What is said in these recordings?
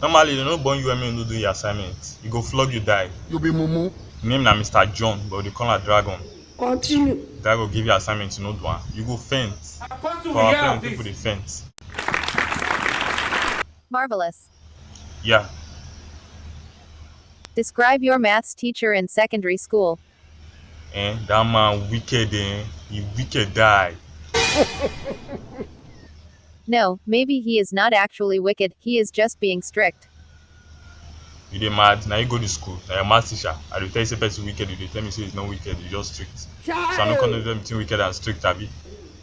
Normally, they don't born you when you no do your assignment. You go flog you die. You be mumu. Name na Mr. John, but they call her Dragon. Continue. Dragon give you assignment, you no do one. You go faint. For our parents, people they faint. Marvelous. Yeah. Describe your maths teacher in secondary school. That man wicked, he wicked die. No, maybe he is not actually wicked, he is just being strict. You dey mad, now you go to school, now your math teacher. I will tell you say person wicked, you dey tell me say he's not wicked, you just strict. So I no come know between wicked and strict, abi.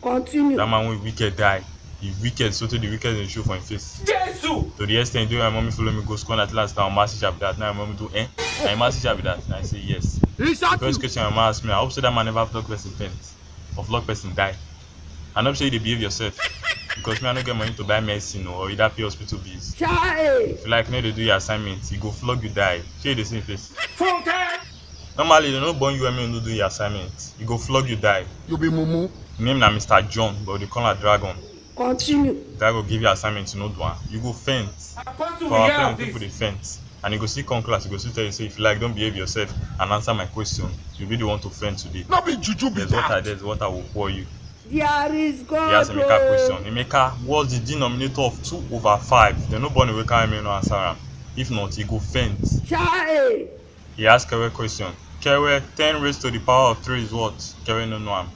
Continue. That man wey wicked die. He wicked, so to the wicked in show for him face. Jesus! To the extent my mommy follow me go school and at last now math teacher be that. Now my mommy do now math teacher be that. And I say yes. The first question my mom ask me, I hope so that man never flog person faint or flog person die. I hope so you dey behave yourself. Because me I no get money to buy medicine or either pay hospital bills. If you like no dey do your assignment, he go flog you die. Shey you dey see him face. Normally they no born you when you no do your assignment. He go flog you die. You be mumu. Name na Mr. John, but they call her Dragon. Continue. Dragon give you assignment, you no do one. You go faint. For our parents, people they faint. And you go see come class, you go see tell you say if you like don't behave yourself and answer my question, you really want to faint today. Not be juju be that. There's what I will pour you. There is God. He asked Emeka question. Emeka, what's the denominator of 2/5? Then nobody will carry me no answer him. If not, he go faint. He asked Kere question. Kere, 10 raised to the power of 3 is what? Kere no know him.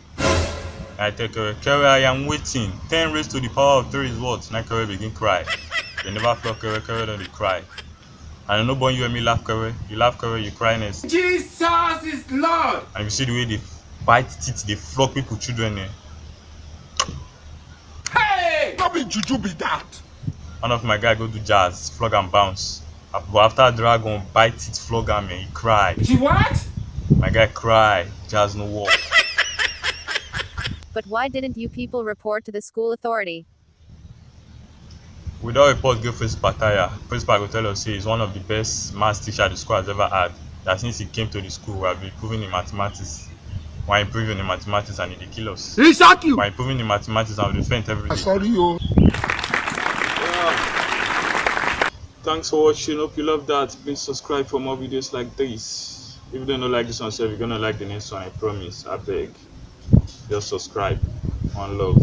I tell Kere, I am waiting. 10 raised to the power of 3 is what? Now Kere begin cry. They never flog Kere, don't they cry. And no born you and me laugh Kere. You laugh Kere, you cry next. Jesus is Lord. And you see the way they bite teeth, they flog people, children. Hey! Not be juju be that. One of my guy go do jazz, flog and bounce. But after Dragon bite teeth, flog him, he cry. She what? My guy cry. Jazz no work. But why didn't you people report to the school authority? Without report, go principal tire. Principal go tell us say he's one of the best maths teacher the school has ever had. That since he came to the school, we have been improving in mathematics. We're improving in mathematics and they kill us. Exactly. We're improving in mathematics and we faint every day. Sorry, yo. Thanks for watching. Hope you love that. Please subscribe for more videos like this. If you don't like this one, you're gonna like the next one. I promise. I beg. Just subscribe. One love.